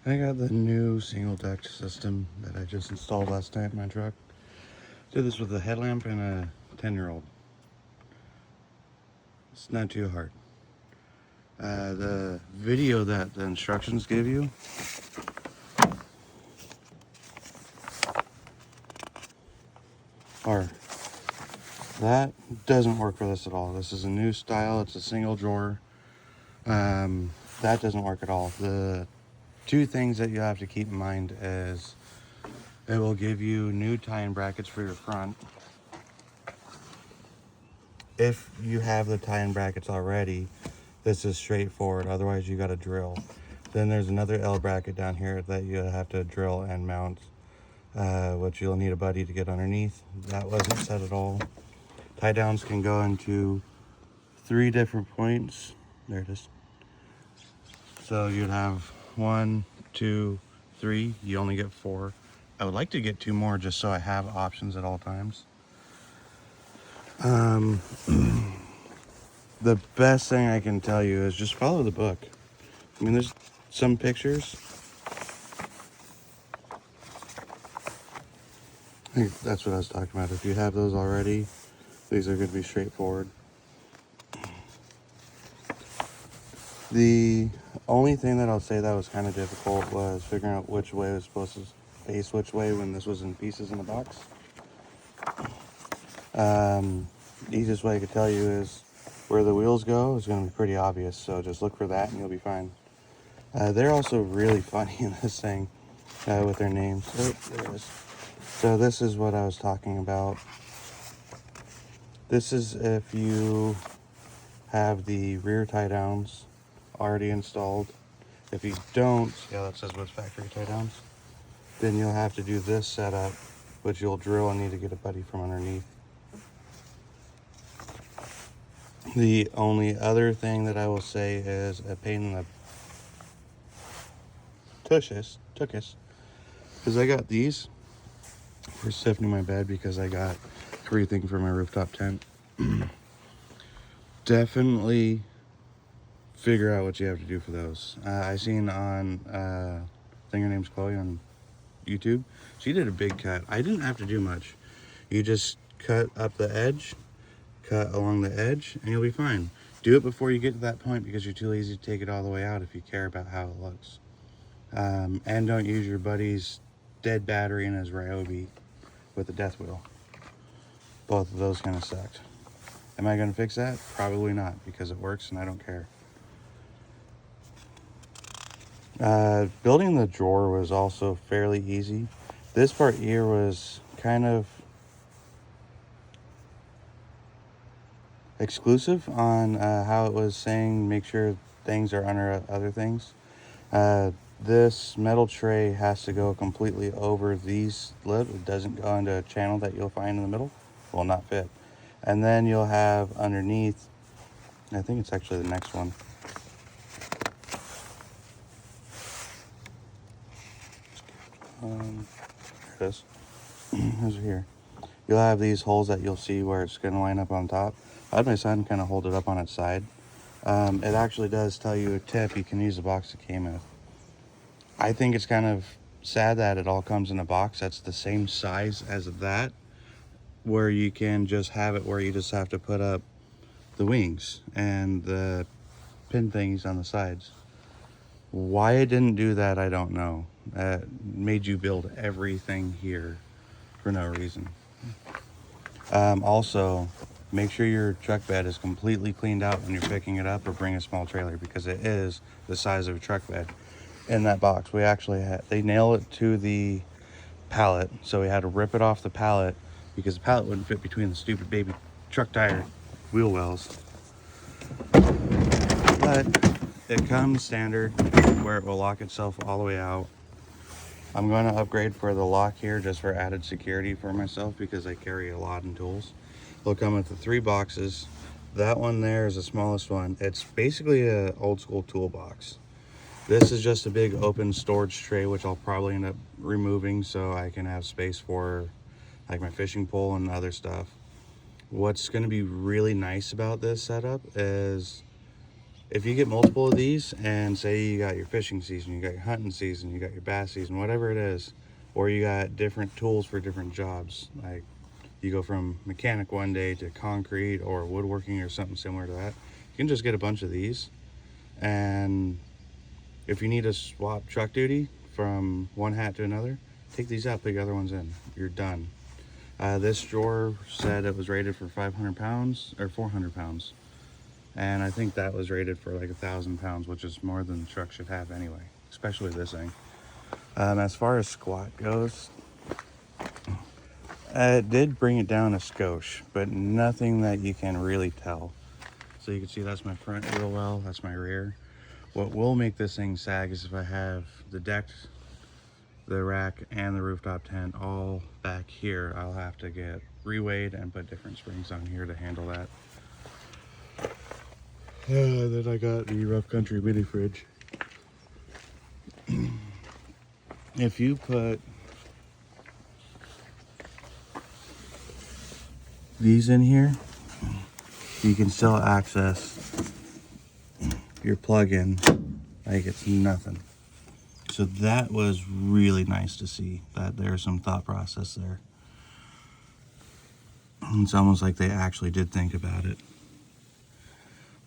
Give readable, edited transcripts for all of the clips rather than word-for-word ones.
I got the new single deck system that I just installed last night in my truck. Did this with a headlamp and a 10-year-old. It's not too hard. The video that the instructions give you are that doesn't work for this at all. This is a new style. It's a single drawer. That doesn't work at all. The two things that you have to keep in mind is it will give you new tie-in brackets for your front. If you have the tie-in brackets already, this is straightforward. Otherwise, you got to drill. Then there's another L bracket down here that you have to drill and mount, which you'll need a buddy to get underneath. That wasn't set at all. Tie downs can go into 3 different points. There it is. So you'd have 1, 2, 3. You only get 4. I would like to get 2 more just so I have options at all times. The best thing I can tell you is just follow the book. I mean, there's some pictures. I think that's what I was talking about. If you have those already, these are going to be straightforward. The only thing that I'll say that was kind of difficult was figuring out which way it was supposed to face which way when this was in pieces in the box. Easiest way I could tell you is where the wheels go is going to be pretty obvious, so just look for that and you'll be fine. They're also really funny in this thing with their names. Oh, there it is. So this is what I was talking about. This is if you have the rear tie downs already installed. If you don't, yeah, that says with factory tie downs, then you'll have to do this setup, which you'll drill and need to get a buddy from underneath. The only other thing that I will say is a pain in the tuchus, because I got these for sifting my bed because I got everything for my rooftop tent. Definitely figure out what you have to do for those. I seen on, I think her name's Chloe on YouTube. She did a big cut. I didn't have to do much. You just cut up the edge, cut along the edge, and you'll be fine. Do it before you get to that point because you're too lazy to take it all the way out if you care about how it looks. And don't use your buddy's dead battery in his Ryobi with the death wheel. Both of those kind of sucked. Am I going to fix that? Probably not, because it works and I don't care. Building the drawer was also fairly easy. This part here was kind of exclusive on how it was saying make sure things are under other things. This metal tray has to go completely over these lids. It doesn't go into a channel that you'll find in the middle. Will not fit. And then you'll have underneath, I think it's actually the next one. There it is. Over here. You'll have these holes that you'll see where it's going to line up on top. I had my son kind of hold it up on its side. It actually does tell you a tip. You can use the box it came with. I think it's kind of sad that it all comes in a box that's the same size as that, where you can just have it where you just have to put up the wings and the pin things on the sides. Why it didn't do that, I don't know. Made you build everything here for no reason. Also, make sure your truck bed is completely cleaned out when you're picking it up, or bring a small trailer because it is the size of a truck bed. In that box, we actually had, they nail it to the pallet, so we had to rip it off the pallet because the pallet wouldn't fit between the stupid baby truck tire wheel wells. But it comes standard where it will lock itself all the way out. I'm going to upgrade for the lock here just for added security for myself because I carry a lot of tools. They'll come with the 3 boxes. That one there is the smallest one. It's basically an old school toolbox. This is just a big open storage tray, which I'll probably end up removing so I can have space for like my fishing pole and other stuff. What's going to be really nice about this setup is if you get multiple of these, and say you got your fishing season, you got your hunting season, you got your bass season, whatever it is, or you got different tools for different jobs, like you go from mechanic one day to concrete or woodworking or something similar to that, you can just get a bunch of these. And if you need to swap truck duty from one hat to another, take these out, put the other ones in. You're done. This drawer said it was rated for 500 pounds or 400 pounds. And I think that was rated for like 1,000 pounds, which is more than the truck should have anyway, especially this thing. As far as squat goes, it did bring it down a skosh, but nothing that you can really tell. So you can see that's my front real well, that's my rear. What will make this thing sag is if I have the deck, the rack, and the rooftop tent all back here, I'll have to get reweighed and put different springs on here to handle that. Then I got the Rough Country mini fridge. If you put these in here, you can still access your plug-in like it's nothing. So that was really nice to see that there's some thought process there. It's almost like they actually did think about it.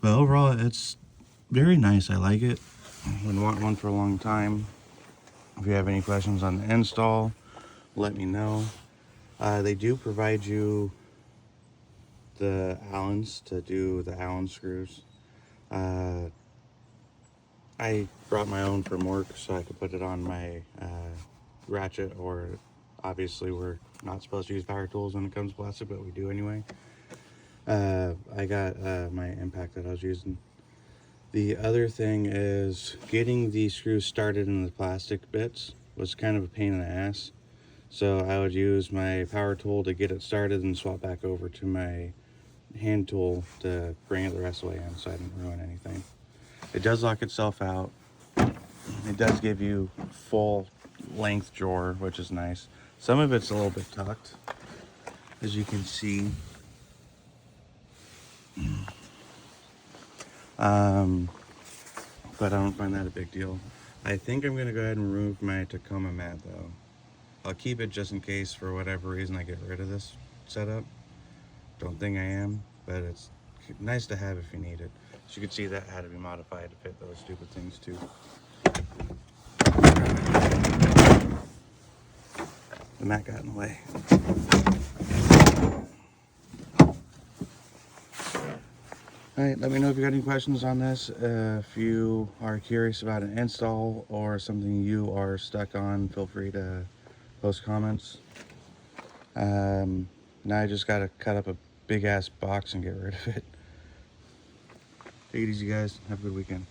But overall, it's very nice. I like it. I've been wanting one for a long time. If you have any questions on the install, let me know. They do provide you the Allens to do the Allen screws. I brought my own from work so I could put it on my ratchet, or obviously we're not supposed to use power tools when it comes to plastic, but we do anyway. I got my impact that I was using. The other thing is getting the screws started in the plastic bits was kind of a pain in the ass. So I would use my power tool to get it started and swap back over to my hand tool to bring it the rest of the way in so I didn't ruin anything. It does lock itself out. It does give you full length drawer, which is nice. Some of it's a little bit tucked, as you can see. But I don't find that a big deal. I think I'm gonna go ahead and remove my Tacoma mat though. I'll keep it just in case for whatever reason I get rid of this setup. Don't think I am, but it's nice to have if you need it. As you can see, that had to be modified to fit those stupid things too. The mat got in the way. Alright, let me know if you got any questions on this. If you are curious about an install or something you are stuck on, feel free to post comments. Now I just gotta cut up a big ass box and get rid of it. Take it easy, guys. Have a good weekend.